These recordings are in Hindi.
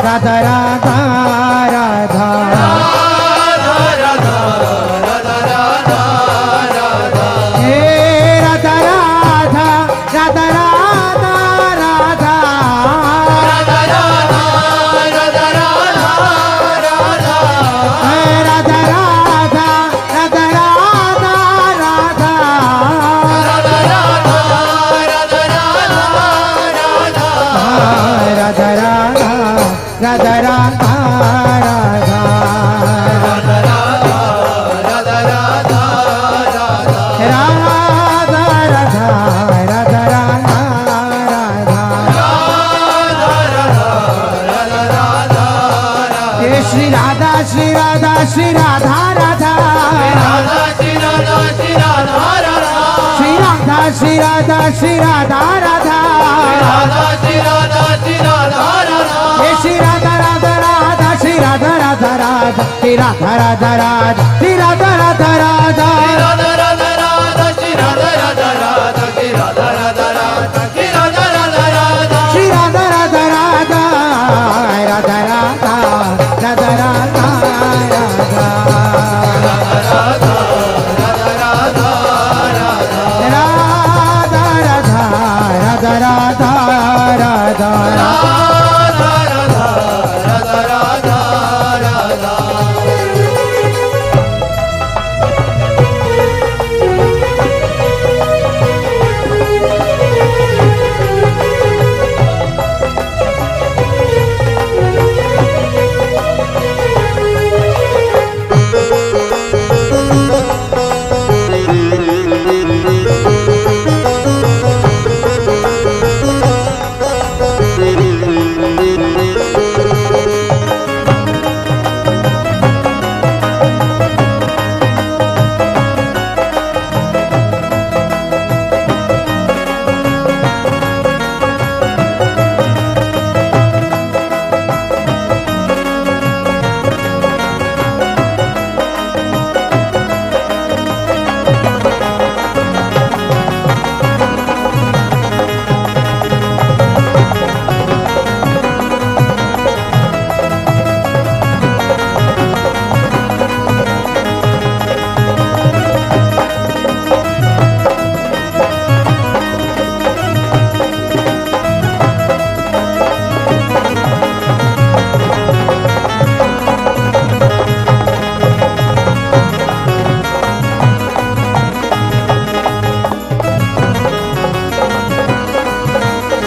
Radha Radha Radha hey Radha Radha Radha Radha Radha hey Radha Radha Radha Radha Radha Radha Radha Shri Radha Shri Radha Shri Radha Radha Shri Radha Shri Radha Shri Radha Shri Radha Radha hey Shri Radha Radha Radha Shri Radha Radha Radha Shri Radha Radha Radha Shri Radha Radha Radha Shri Radha Radha Radha Shri Radha Radha Radha Shri Radha Radha Radha Shri Radha Radha Radha Radha Radha Radha Radha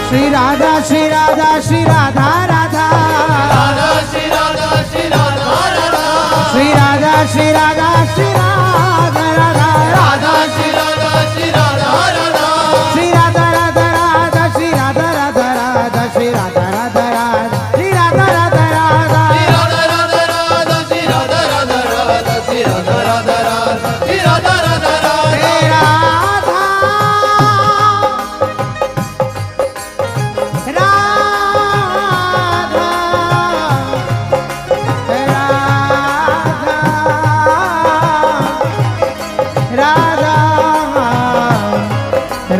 Shri Radha Shri Radha Shri Radha Radha Shri Radha Shri Radha Radha Shri Radha Shri Radha Shri Radha Radha Radha Shri Radha Shri Radha Radha Shri Radha Radha Radha Shri Radha Radha Radha Shri Radha Radha Radha Shri Radha Radha Radha Shri Radha Radha Radha Shri Radha Radha Radha Shri Radha Radha Radha Shri Radha Radha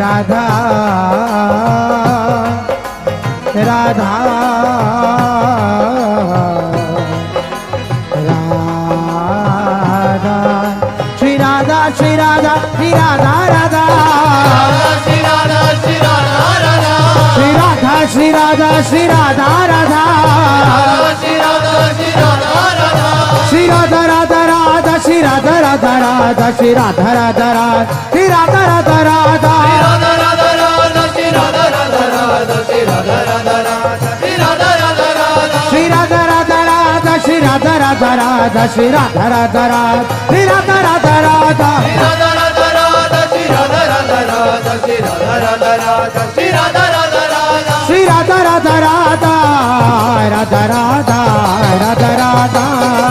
Radha Radha Radha Radha Shri Radha Shri Radha Shri Radha Radha Shri Radha Shri Radha Radha Shri Radha Shri Radha Shri Radha Radha Shri Radha Shri Radha Radha Shri Radha Radha Radha Shri Radha Radha Radha Shri Radha Radha Radha Shri Radha Radha Radha Shri Radha Radha Radha Shri Radha Radha Radha Shri Radha Radha Radha Shri Radha Radha Radha Shri Radha Radha Radha Shri Radha Radha Radha Shri Radha Radha Radha Shri Radha Radha Radha Shri Radha Radha Radha Shri Radha Radha Radha Shri Radha Radha Radha Shri Radha Radha Radha Radha Radha Radha Radha Radha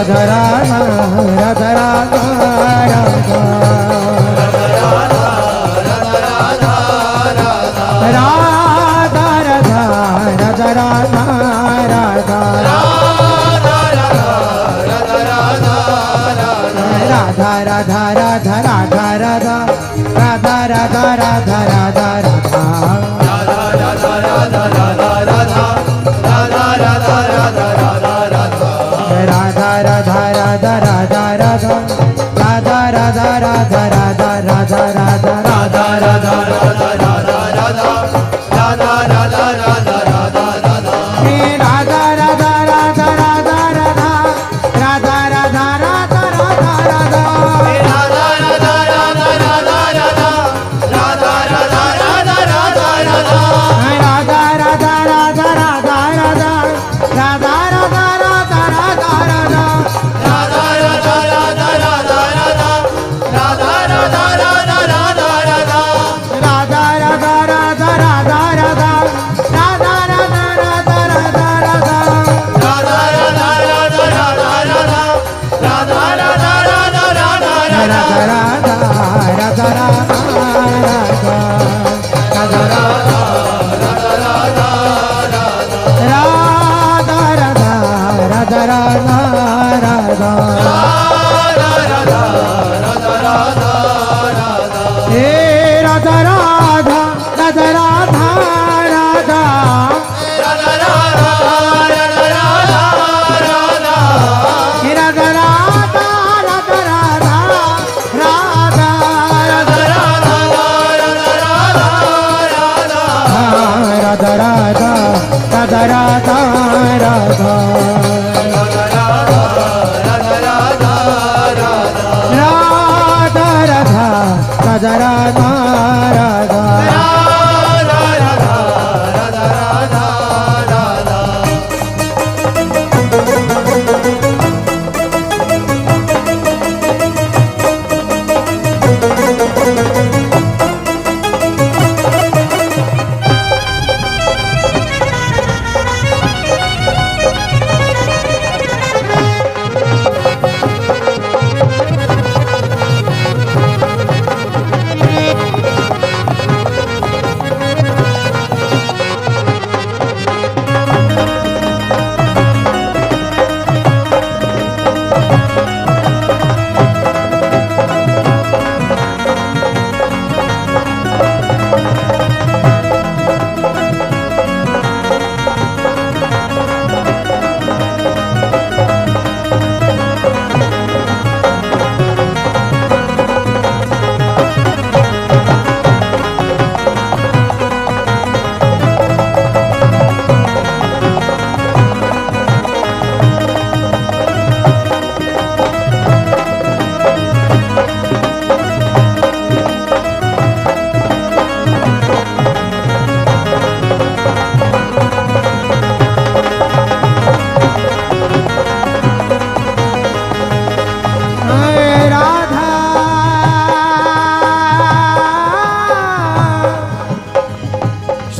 Radha Radha Radha Radha Radha Radha Radha Radha Radha Radha Radha Radha Radha Radha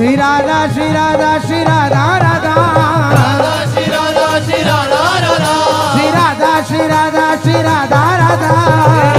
Shri Radha, Shri Radha, Shri Radha, Radha. Shri Radha, Shri Radha, Radha. Shri Radha, Shri Radha, Shri Radha, Radha.